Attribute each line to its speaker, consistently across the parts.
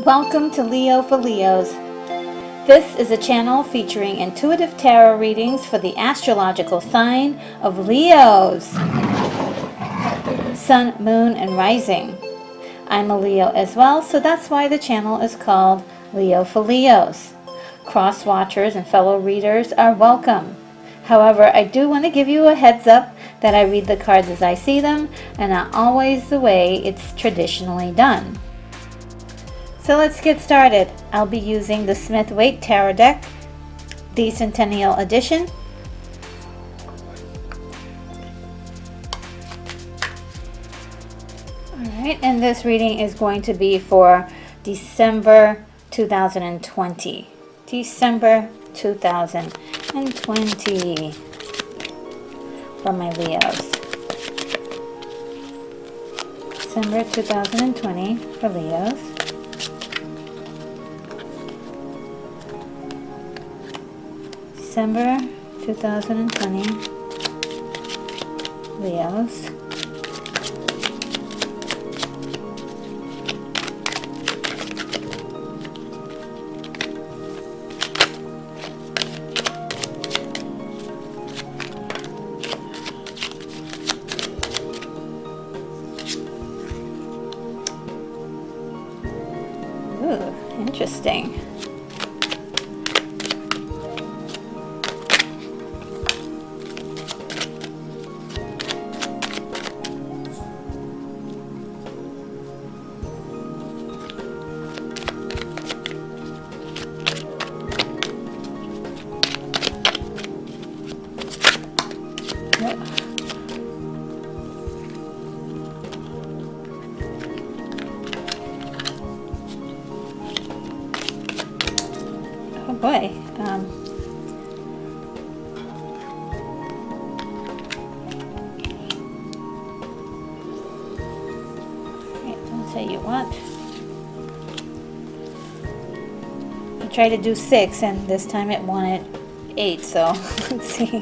Speaker 1: Welcome to Leo for Leos. This is a channel featuring intuitive tarot readings for the astrological sign of Leos. Sun, moon, and rising. I'm a Leo as well, so that's why the channel is called Leo for Leos. Cross watchers and fellow readers are welcome. However, I do want to give you a heads up that I read the cards as I see them and not always the way it's traditionally done. So let's get started. I'll be using the Smith-Waite Tarot deck, the Centennial Edition. Alright, and this reading is going to be for December 2020. December 2020 for my Leos. December 2020 for Leos. December 2020 Leos. Ooh, interesting. Oh boy. Don't say you what. I tried to do 6 and this time it wanted 8, so let's see.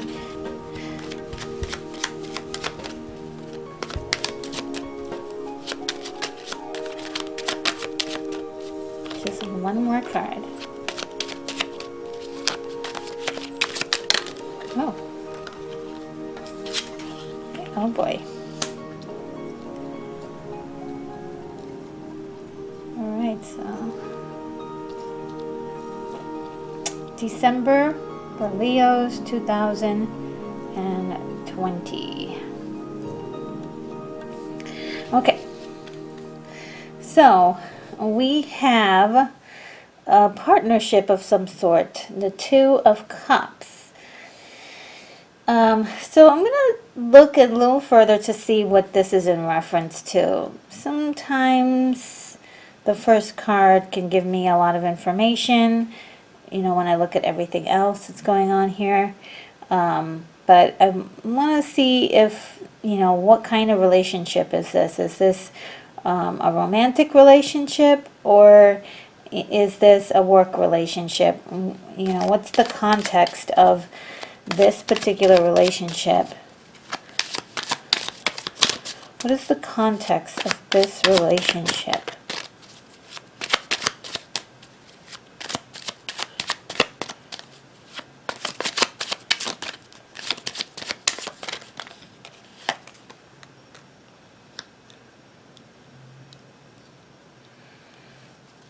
Speaker 1: Just one more card. Oh. Oh boy. Alright, so December for Leos 2020. Okay. So we have a partnership of some sort, the Two of Cups. So I'm going to look a little further to see what this is in reference to. Sometimes the first card can give me a lot of information, you know, when I look at everything else that's going on here. But I want to see if, you know, what kind of relationship is this? Is this a romantic relationship, or is this a work relationship? You know, what's the context of this particular relationship? What is the context of this relationship?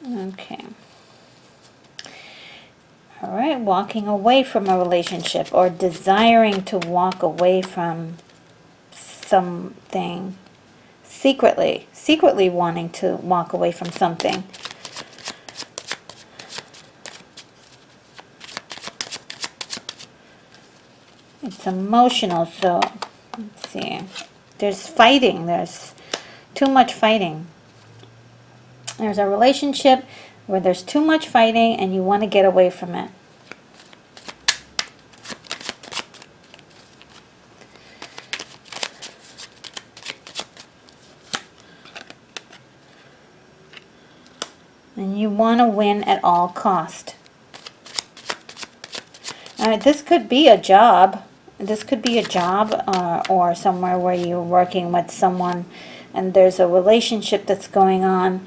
Speaker 1: Okay. All right, walking away from a relationship or desiring to walk away from something, secretly wanting to walk away from something. It's emotional, so let's see. There's fighting, there's too much fighting. There's a relationship where there's too much fighting and you want to get away from it. And you want to win at all cost. This could be a job. This could be a job or somewhere where you're working with someone and there's a relationship that's going on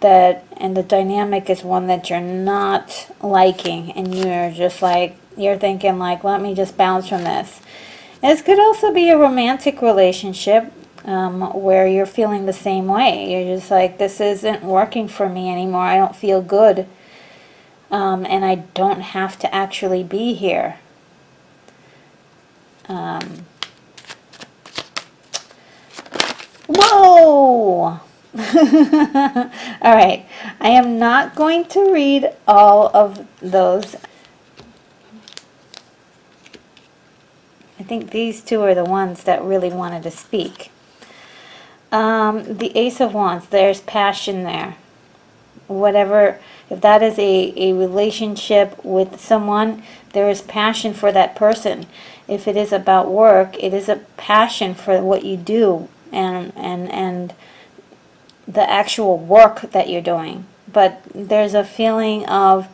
Speaker 1: and the dynamic is one that you're not liking, and you're just like, you're thinking like, let me just bounce from this. This could also be a romantic relationship where you're feeling the same way. You're just like, this isn't working for me anymore. I don't feel good. And I don't have to actually be here. Whoa! All right. I am not going to read all of those. I think these two are the ones that really wanted to speak. The Ace of Wands, there's passion there. Whatever, if that is a relationship with someone, there is passion for that person. If it is about work, it is a passion for what you do and the actual work that you're doing. But there's a feeling of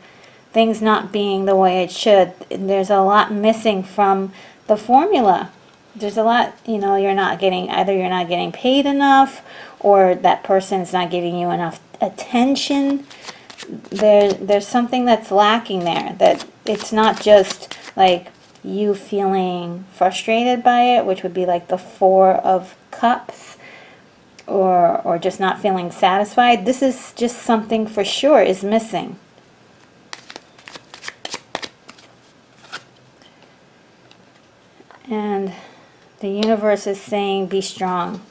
Speaker 1: things not being the way it should. There's a lot missing from the formula. There's a lot, you know, you're not getting, either you're not getting paid enough, or that person's not giving you enough attention. There's something that's lacking there, that it's not just like you feeling frustrated by it, which would be like the Four of Cups, or just not feeling satisfied. This is just something for sure is missing. And the universe is saying, be strong.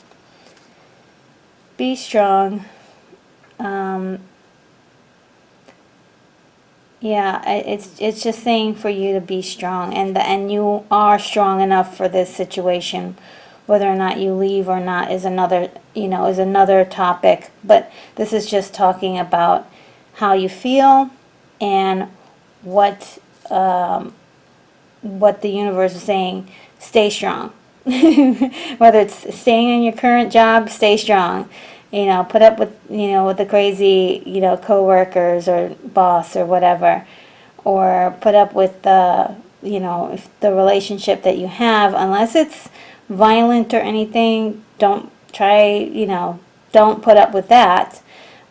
Speaker 1: Be strong. Yeah, it's just saying for you to be strong, and you are strong enough for this situation. Whether or not you leave or not is another, you know, is another topic. But this is just talking about how you feel and what the universe is saying. Stay strong. Whether it's staying in your current job, stay strong. You know, put up with, you know, with the crazy, you know, coworkers or boss or whatever, or put up with the, you know, if the relationship that you have, unless it's violent or anything, don't try, you know, don't put up with that.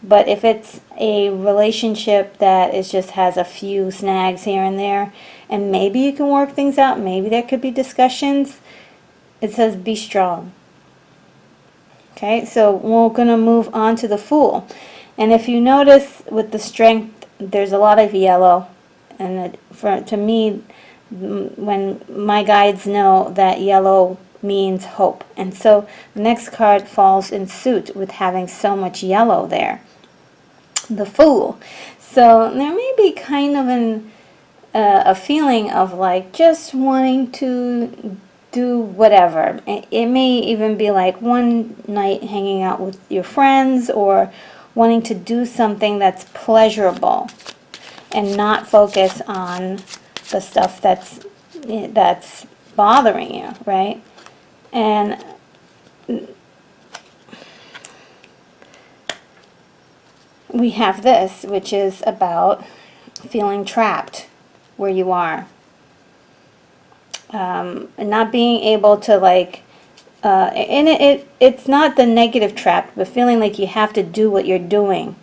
Speaker 1: But if it's a relationship that is just has a few snags here and there, and maybe you can work things out, maybe there could be discussions, it says be strong. Okay, so we're going to move on to the Fool. And if you notice with the Strength, there's a lot of yellow. And to me, when my guides know that yellow means hope. And so the next card falls in suit with having so much yellow there. The Fool. So there may be kind of a feeling of like just wanting to do whatever. It may even be like one night hanging out with your friends, or wanting to do something that's pleasurable and not focus on the stuff that's bothering you, right? And we have this, which is about feeling trapped where you are. And not being able to like, and it's not the negative trap, but feeling like you have to do what you're doing.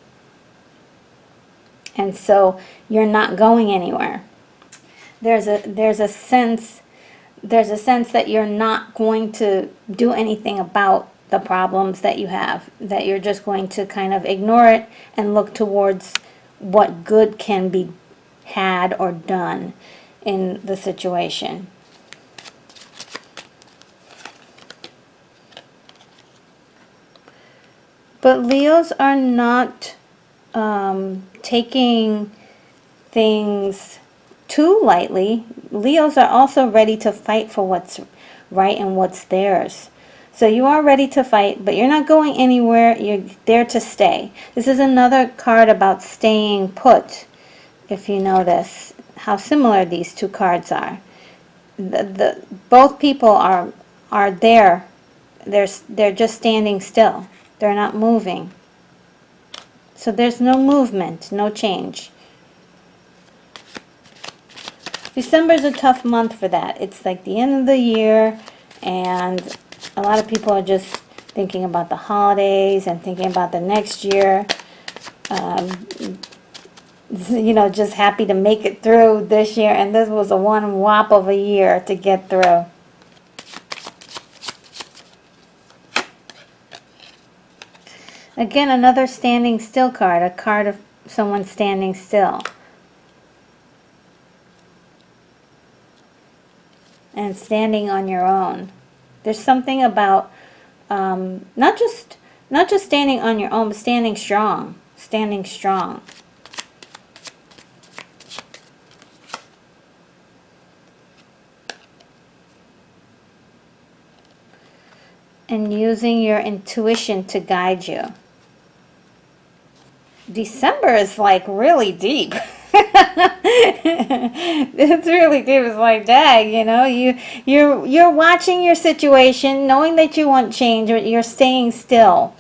Speaker 1: And so you're not going anywhere. There's a sense that you're not going to do anything about the problems that you have, that you're just going to kind of ignore it and look towards what good can be had or done in the situation. But Leos are not taking things too lightly. Leos are also ready to fight for what's right and what's theirs. So you are ready to fight, but you're not going anywhere. You're there to stay. This is another card about staying put, if you notice how similar these two cards are. Both people are there. They're just standing still. They're not moving. So there's no movement, no change. December's a tough month for that. It's like the end of the year, and a lot of people are just thinking about the holidays and thinking about the next year. you know, just happy to make it through this year, and this was a one whop of a year to get through. Again, another standing still card, a card of someone standing still. And standing on your own. There's something about not just standing on your own, but standing strong. Standing strong. And using your intuition to guide you. December is like really deep. It's really deep. It's like, dang, you know, you're watching your situation, knowing that you want change, but you're staying still,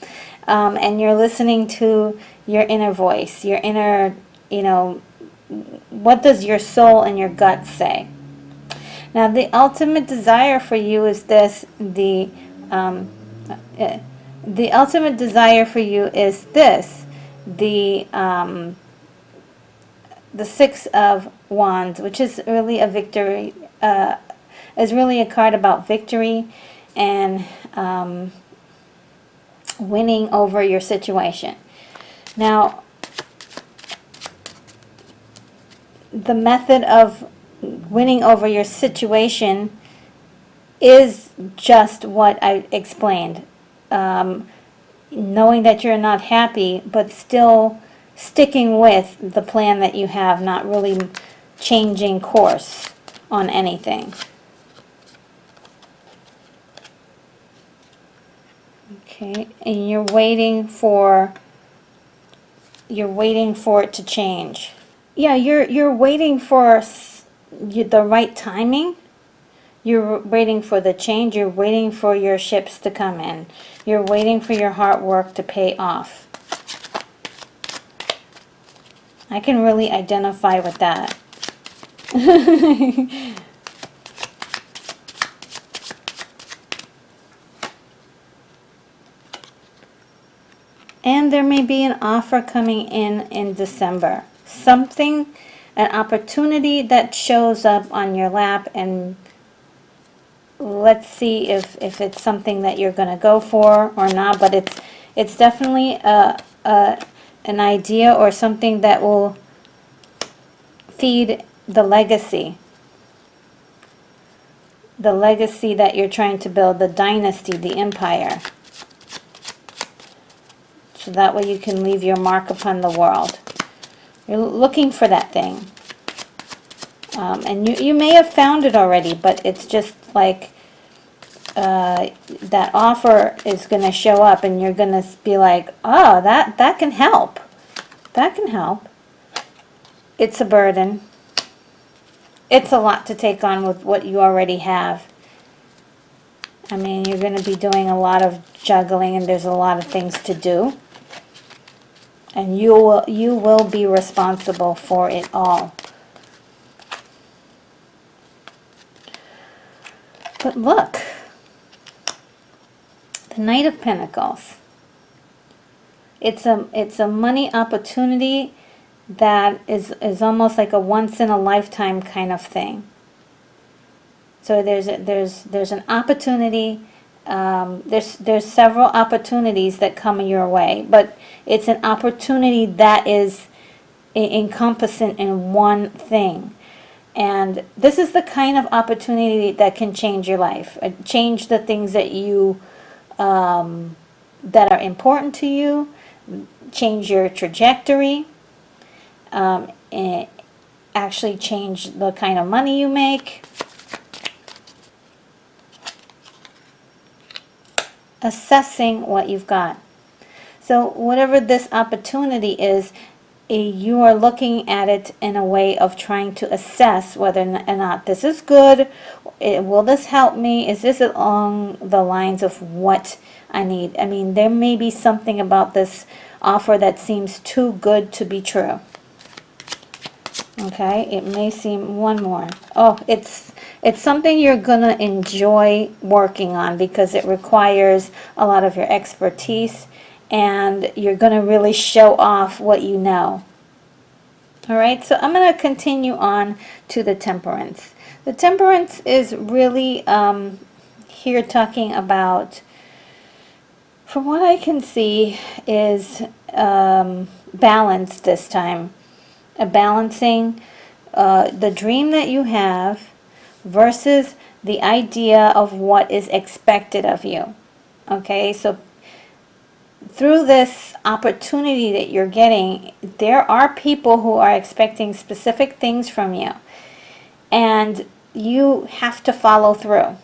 Speaker 1: and you're listening to your inner voice, your inner, you know, what does your soul and your gut say? Now, the ultimate desire for you is this. The ultimate desire for you is this. The Six of Wands, which is really a victory, is really a card about victory and winning over your situation. Now, the method of winning over your situation is just what I explained. Knowing that you're not happy, but still sticking with the plan that you have, not really changing course on anything. Okay, and you're waiting for it to change. Yeah, you're waiting for the right timing. You're waiting for the change. You're waiting for your ships to come in. You're waiting for your hard work to pay off. I can really identify with that. And there may be an offer coming in December. Something, an opportunity that shows up on your lap, and let's see if it's something that you're going to go for or not, but it's definitely an idea or something that will feed the legacy that you're trying to build, the dynasty, the empire. So that way you can leave your mark upon the world. You're looking for that thing. And you may have found it already, but it's just like that offer is going to show up, and you're going to be like, oh, that can help. That can help. It's a burden. It's a lot to take on with what you already have. I mean, you're going to be doing a lot of juggling, and there's a lot of things to do. And you will be responsible for it all. But look, the Knight of Pentacles. It's a money opportunity that is almost like a once in a lifetime kind of thing. So there's an opportunity. There's several opportunities that come your way, but it's an opportunity that is encompassing in one thing. And this is the kind of opportunity that can change your life, change the things that you that are important to you, change your trajectory, and actually change the kind of money you make. Assessing what you've got. So whatever this opportunity is, you are looking at it in a way of trying to assess whether or not this is good. Will this help me? Is this along the lines of what I need? I mean, there may be something about this offer that seems too good to be true. Okay, it may seem one more. Oh, it's something you're gonna enjoy working on because it requires a lot of your expertise and you're going to really show off what you know. All right, so I'm going to continue on to the Temperance. The Temperance is really here talking about, from what I can see, is balance this time. A balancing the dream that you have versus the idea of what is expected of you. Okay, so through this opportunity that you're getting, there are people who are expecting specific things from you, and you have to follow through.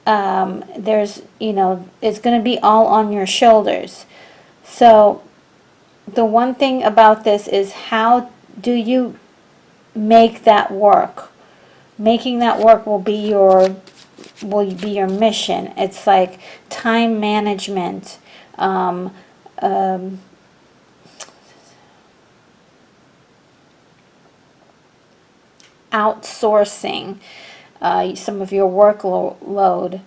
Speaker 1: There's, it's going to be all on your shoulders. So the one thing about this is, how do you make that work? Making that work will be your mission. It's like time management, outsourcing some of your workload,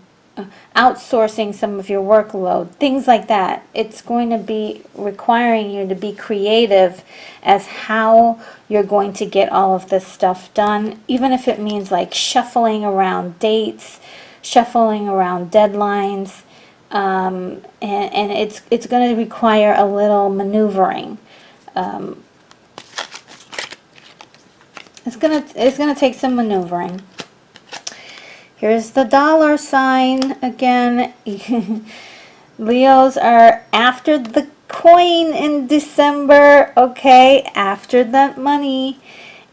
Speaker 1: outsourcing some of your workload, things like that. It's going to be requiring you to be creative as how you're going to get all of this stuff done, even if it means like shuffling around dates, shuffling around deadlines, and it's going to require a little maneuvering. It's gonna take some maneuvering. Here's the dollar sign again. Leos are after the coin in December, okay, after that money,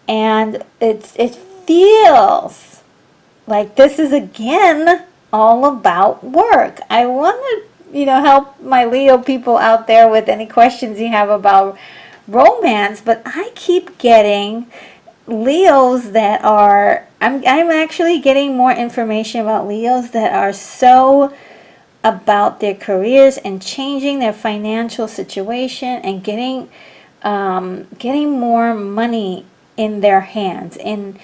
Speaker 1: and it feels like this is again all about work. I want to, help my Leo people out there with any questions you have about romance, but I keep getting Leos that are, I'm actually getting more information about Leos that are so about their careers and changing their financial situation and getting more money in their hands, and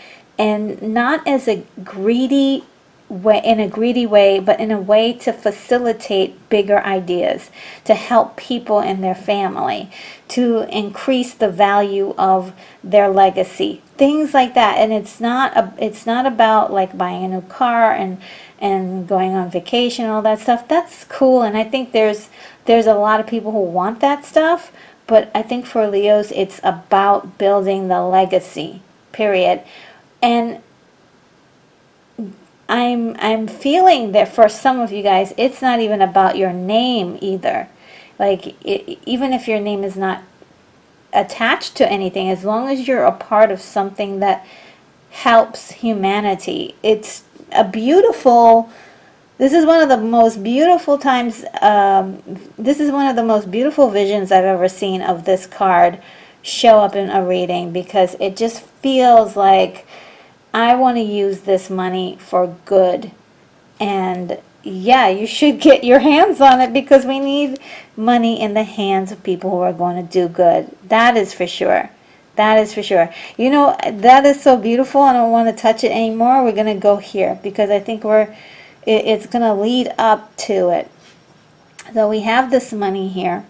Speaker 1: not as a greedy way, in a greedy way, but in a way to facilitate bigger ideas, to help people in their family, to increase the value of their legacy, things like that. And it's not about like buying a new car and going on vacation and all that stuff. That's cool, and I think there's a lot of people who want that stuff, but I think for Leos it's about building the legacy, period. And I'm feeling that for some of you guys, it's not even about your name either. Like, even if your name is not attached to anything, as long as you're a part of something that helps humanity, it's a beautiful. This is one of the most beautiful times. This is one of the most beautiful visions I've ever seen of this card show up in a reading, because it just feels like I want to use this money for good. And yeah, you should get your hands on it, because we need money in the hands of people who are going to do good. That is for sure. That is for sure. That is so beautiful. I don't want to touch it anymore. We're going to go here, because I think it's going to lead up to it. So we have this money here.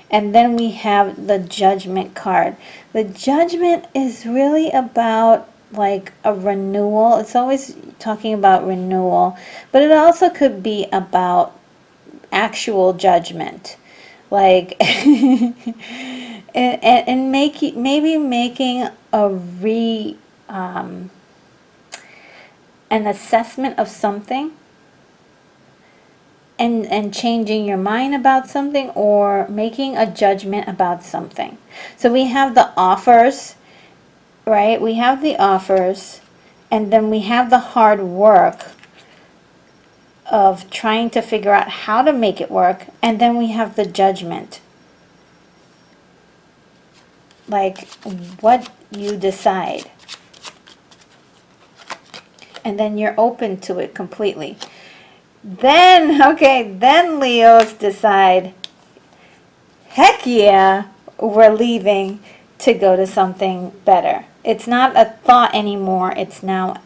Speaker 1: And then we have the Judgment card. The Judgment is really about like a renewal. It's always talking about renewal, but it also could be about actual judgment, like and maybe making an assessment of something, and changing your mind about something, or making a judgment about something. So we have the offers. Right? We have the offers, and then we have the hard work of trying to figure out how to make it work, and then we have the judgment. Like what you decide. And then you're open to it completely. Then Leos decide, heck yeah, we're leaving to go to something better. It's not a thought anymore. It's now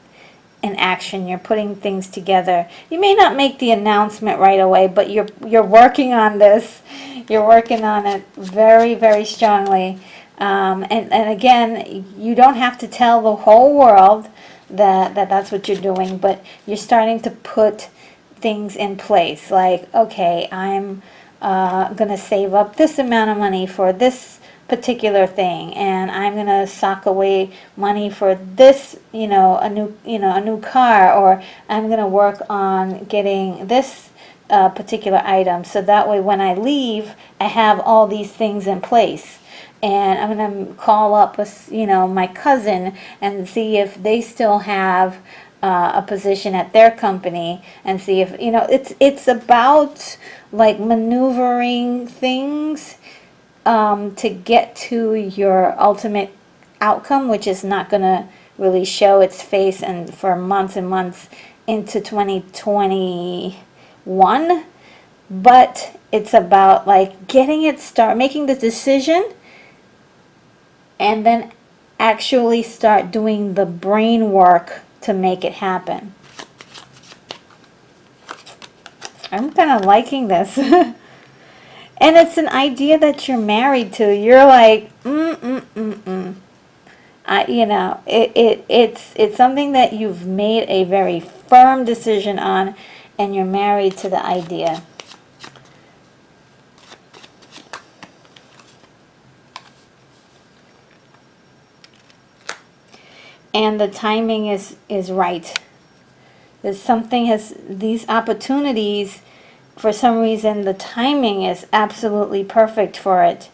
Speaker 1: in action. You're putting things together. You may not make the announcement right away, but you're working on this. You're working on it very, very strongly. And again, you don't have to tell the whole world that's what you're doing, but you're starting to put things in place. Like, okay, I'm going to save up this amount of money for this particular thing, and I'm going to sock away money for this, a new car, or I'm going to work on getting this particular item, so that way when I leave, I have all these things in place. And I'm going to call up my cousin and see if they still have a position at their company, and see if it's about like maneuvering things to get to your ultimate outcome, which is not going to really show its face and for months and months into 2021, but it's about like making the decision, and then actually start doing the brain work to make it happen. I'm kind of liking this. And it's an idea that you're married to. You're like, it's something that you've made a very firm decision on, and you're married to the idea. And the timing is right. These opportunities, for some reason, the timing is absolutely perfect for it.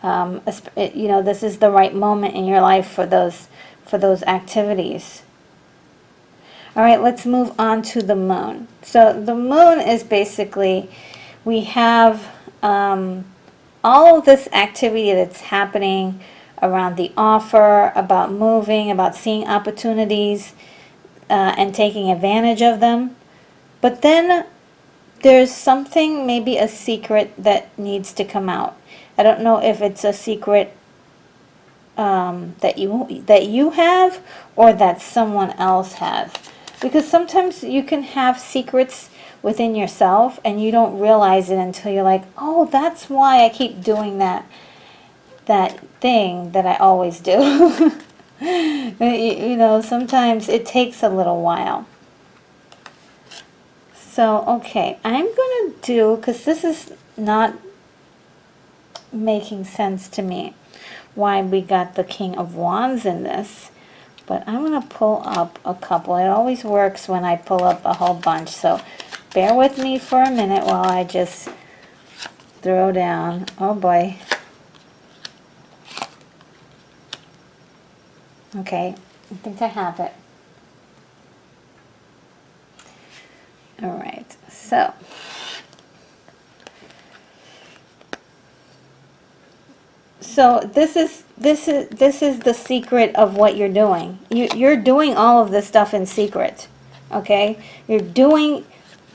Speaker 1: This is the right moment in your life for those activities. All right, let's move on to the moon. So the moon is basically, we have all of this activity that's happening around the offer, about moving, about seeing opportunities and taking advantage of them. But then there's something, maybe a secret that needs to come out. I don't know if it's a secret that you have, or that someone else has. Because sometimes you can have secrets within yourself and you don't realize it until you're like, oh, that's why I keep doing that thing that I always do. Sometimes it takes a little while. So, okay, I'm going to do, because this is not making sense to me, why we got the King of Wands in this. But I'm going to pull up a couple. It always works when I pull up a whole bunch. So, bear with me for a minute while I just throw down. Oh, boy. Okay, I think I have it. All right, so this is the secret of what you're doing. You're doing all of this stuff in secret. Okay, you're doing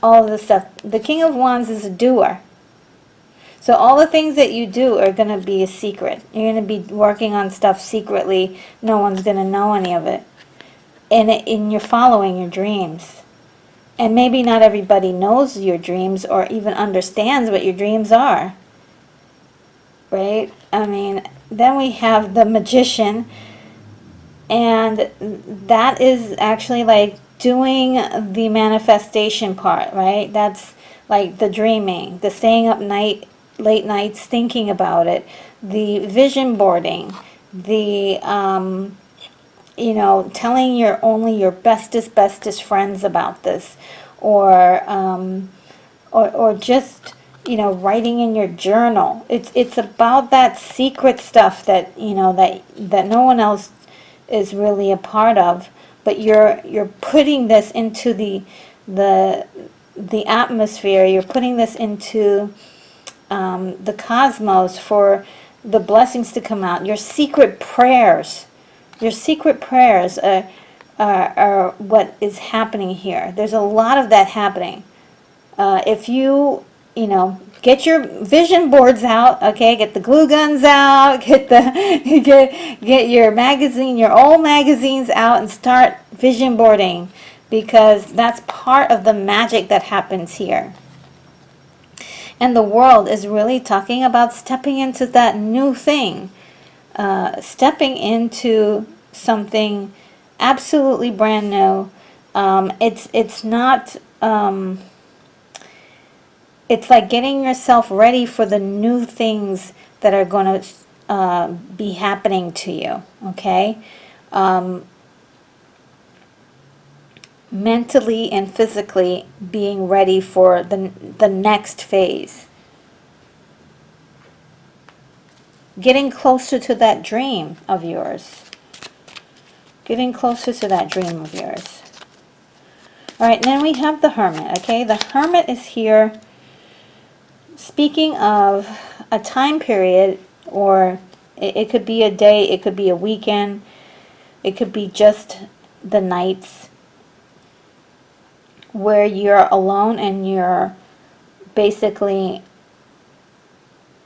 Speaker 1: all of this stuff. The King of Wands is a doer. So all the things that you do are going to be a secret. You're going to be working on stuff secretly. No one's going to know any of it. And you're following your dreams. And maybe not everybody knows your dreams or even understands what your dreams are. Right? I mean, then we have the Magician. And that is actually like doing the manifestation part, right? That's like the dreaming, the staying up late nights thinking about it, the vision boarding, the telling only your bestest friends about this, or just writing in your journal. It's about that secret stuff that that no one else is really a part of, but you're putting this into the atmosphere. You're putting this into the cosmos for the blessings to come out. Your secret prayers are what is happening here. There's a lot of that happening. If you you know, get your vision boards out, okay? Get the glue guns out, get your magazine, your old magazines out, and start vision boarding, because that's part of the magic that happens here. And the world is really talking about stepping into that new thing, stepping into something absolutely brand new. It's not. It's like getting yourself ready for the new things that are going to be happening to you. Okay, mentally and physically being ready for the next phase. Getting closer to that dream of yours. Getting closer to that dream of yours. All right, then we have the Hermit, okay? The Hermit is here speaking of a time period, or it could be a day, it could be a weekend, it could be just the nights where you're alone and you're basically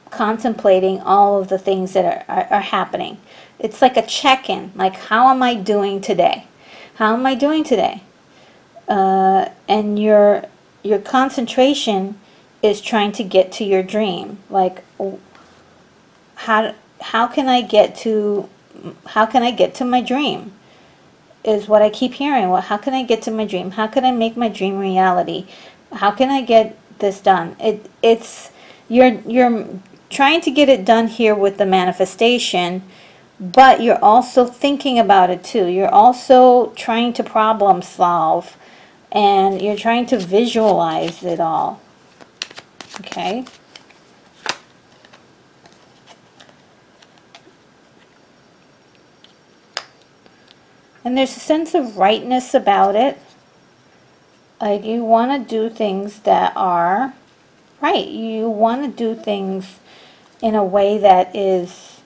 Speaker 1: contemplating all of the things that are happening. It's like a check-in, like, how am I doing today? How am I doing today? And your concentration is trying to get to your dream. Like, how can I get to my dream? Is what I keep hearing. Well, how can I get to my dream? How can I make my dream reality? How can I get this done? It's you're trying to get it done here with the manifestation, but you're also thinking about it too. You're also trying to problem solve, and you're trying to visualize it all. Okay? And there's a sense of rightness about it. Like, you want to do things that are right. You want to do things in a way that is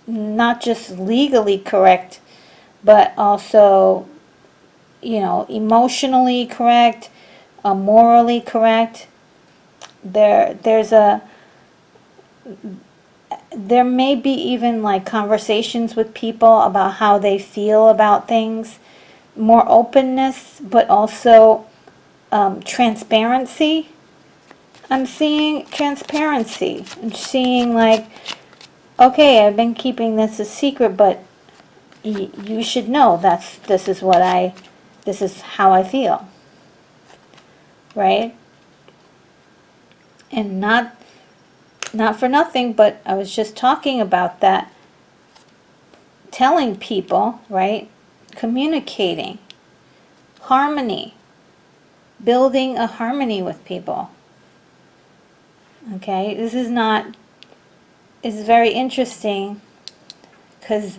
Speaker 1: not just legally correct, but also, you know, emotionally correct, morally correct. There may be even like conversations with people about how they feel about things, more openness, but also transparency. I'm seeing transparency. I'm seeing like, okay, I've been keeping this a secret, but you should know this is how I feel, right? And not for nothing, but I was just talking about that, telling people, right? Communicating, harmony, building a harmony with people. Okay, this is very interesting, because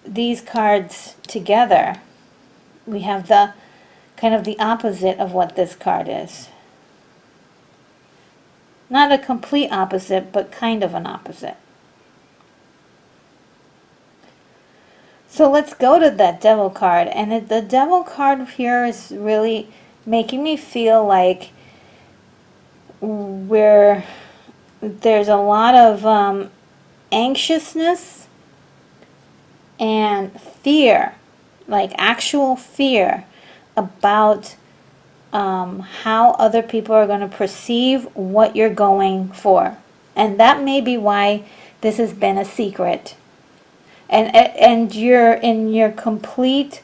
Speaker 1: these cards together, we have the kind of the opposite of what this card is. Not a complete opposite, but kind of an opposite. So let's go to that Devil card. And the Devil card here is really making me feel like there's a lot of anxiousness and fear, like actual fear about how other people are going to perceive what you're going for. And that may be why this has been a secret. And you're in your complete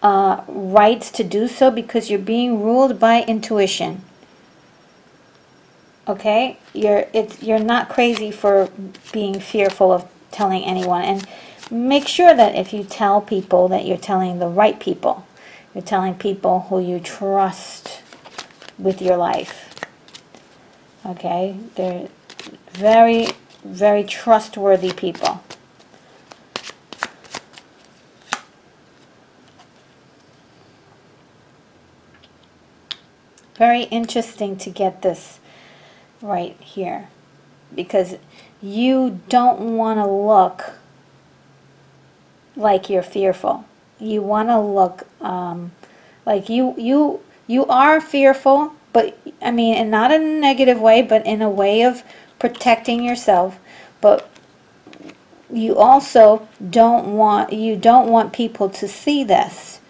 Speaker 1: rights to do so, because you're being ruled by intuition. Okay? You're not crazy for being fearful of telling anyone. And make sure that if you tell people, that you're telling the right people. You're telling people who you trust with your life. Okay? They're very, very trustworthy people. Very interesting to get this right here, because you don't want to look like you're fearful. You want to look like you are fearful, But I mean, and not in a negative way, but in a way of protecting yourself. But you also don't want people to see this,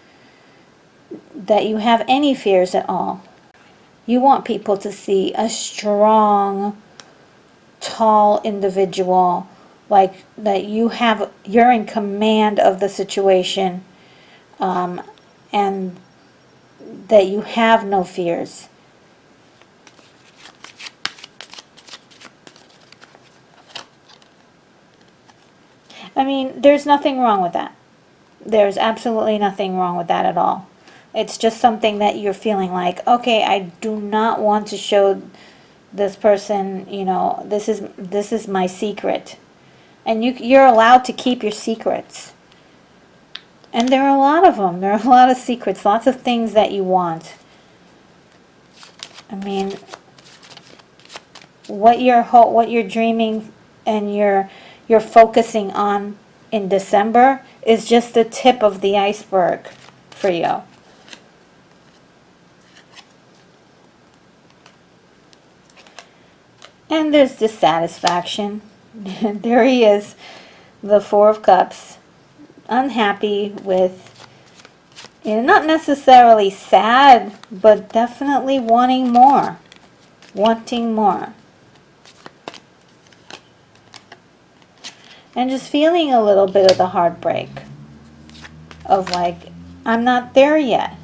Speaker 1: that you have any fears at all. You want people to see a strong, tall individual, like that you're in command of the situation, and that you have no fears. I mean, there's nothing wrong with that. There's absolutely nothing wrong with that at all. It's just something that you're feeling like, okay, I do not want to show this person, this is my secret. And you're allowed to keep your secrets. And there are a lot of them. There are a lot of secrets, lots of things that you want. I mean, what you're dreaming and you're focusing on in December is just the tip of the iceberg for you. And there's dissatisfaction. There he is, the Four of Cups, unhappy with, not necessarily sad, but definitely wanting more. And just feeling a little bit of the heartbreak of like, I'm not there yet.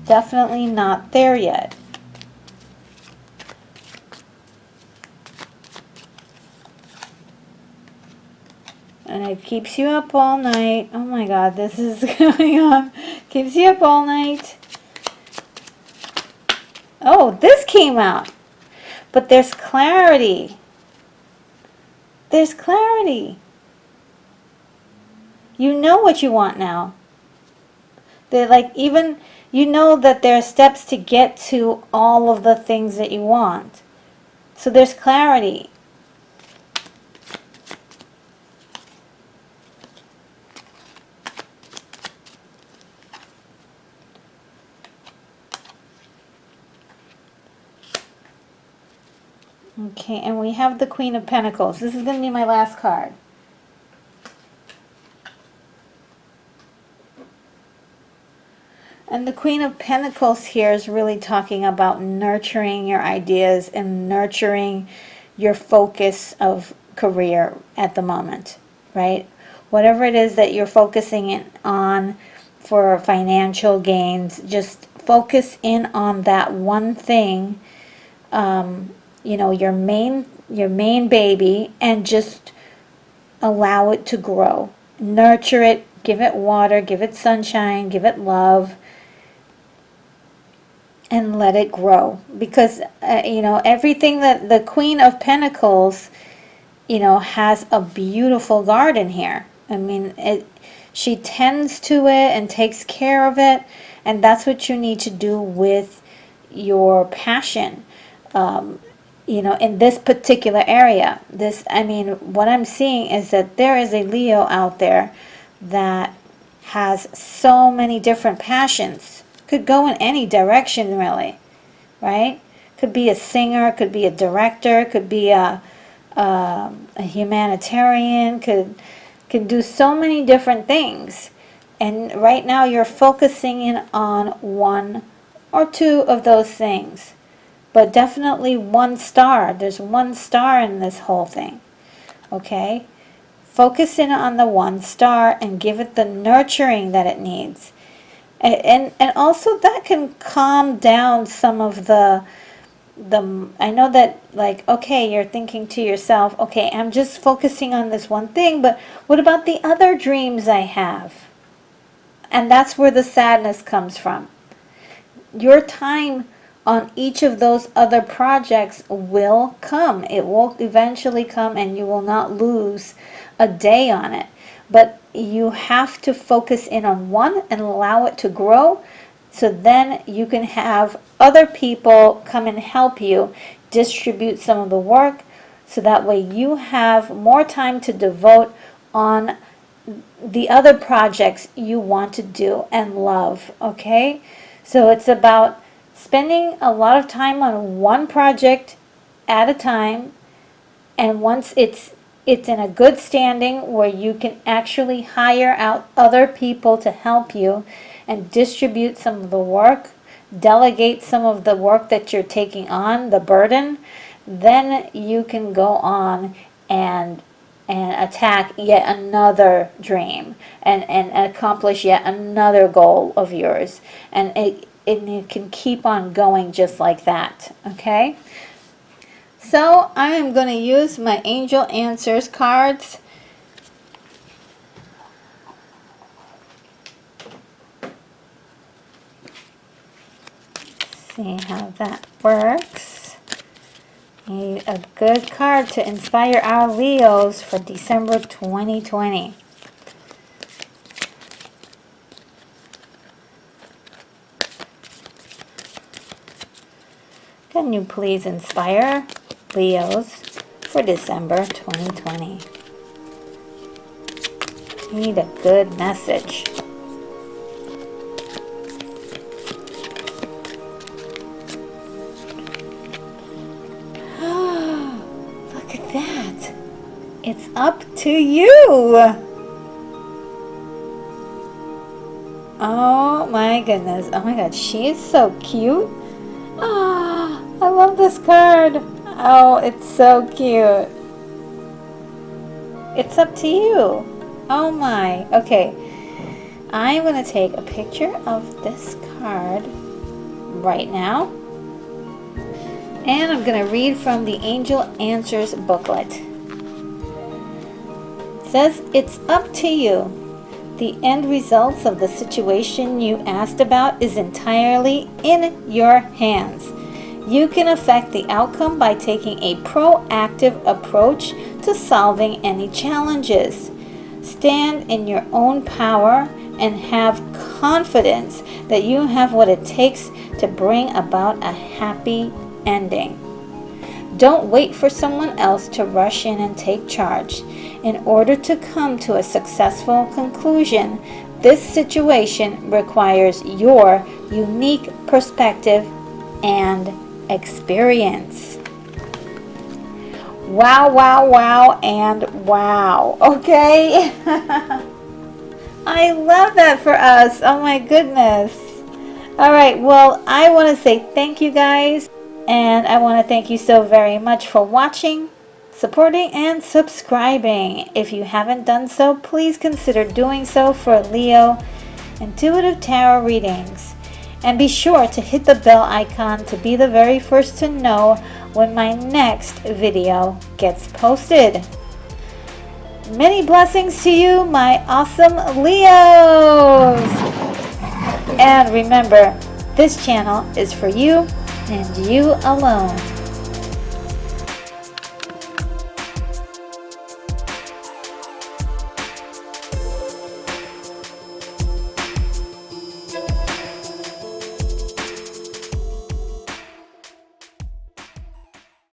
Speaker 1: Definitely not there yet. And it keeps you up all night. Oh my God, this is going on. Keeps you up all night. Oh, this came out. But there's clarity. There's clarity. You know what you want now. They're like, even, you know that there are steps to get to all of the things that you want. So there's clarity. Okay, and we have the Queen of Pentacles. This is going to be my last card. And the Queen of Pentacles here is really talking about nurturing your ideas and nurturing your focus of career at the moment, right? Whatever it is that you're focusing on for financial gains, just focus in on that one thing, your main baby, and just allow it to grow. Nurture it, give it water, give it sunshine, give it love, and let it grow. Because, everything that the Queen of Pentacles, has a beautiful garden here. I mean, she tends to it and takes care of it, and that's what you need to do with your passion. In this particular area. What I'm seeing is that there is a Leo out there that has so many different passions. Could go in any direction, really, right? Could be a singer, could be a director, could be a humanitarian, could do so many different things. And right now you're focusing in on one or two of those things. But definitely one star. There's one star in this whole thing. Okay? Focus in on the one star and give it the nurturing that it needs. And also that can calm down some of the I know that, like, okay, you're thinking to yourself, okay, I'm just focusing on this one thing, but what about the other dreams I have? And that's where the sadness comes from. Your time on each of those other projects will come. It will eventually come, and you will not lose a day on it. But you have to focus in on one and allow it to grow, so then you can have other people come and help you distribute some of the work, so that way you have more time to devote on the other projects you want to do and love. Okay? So it's about spending a lot of time on one project at a time, and once it's in a good standing where you can actually hire out other people to help you and distribute some of the work, delegate some of the work that you're taking on, the burden, then you can go on and attack yet another dream and accomplish yet another goal of yours. And it can keep on going just like that, okay? So I am going to use my Angel Answers cards. See how that works. Need a good card to inspire our Leos for December 2020. Can you please inspire Leos for December 2020? Need a good message. Look at that. It's up to you. Oh my goodness. Oh my God, she is so cute. Ah, I love this card. Oh, it's so cute. It's up to you. Oh my. Okay. I'm going to take a picture of this card right now. And I'm going to read from the Angel Answers booklet. It says, it's up to you. The end results of the situation you asked about is entirely in your hands. You can affect the outcome by taking a proactive approach to solving any challenges. Stand in your own power and have confidence that you have what it takes to bring about a happy ending. Don't wait for someone else to rush in and take charge. In order to come to a successful conclusion, this situation requires your unique perspective and experience. Wow, wow, wow, and wow. Okay? I love that for us. Oh my goodness. All right, well, I want to say thank you guys. And I want to thank you so very much for watching, supporting, and subscribing. If you haven't done so, please consider doing so for Leo Intuitive Tarot readings. And be sure to hit the bell icon to be the very first to know when my next video gets posted. Many blessings to you, my awesome Leos! And remember, this channel is for you and you alone.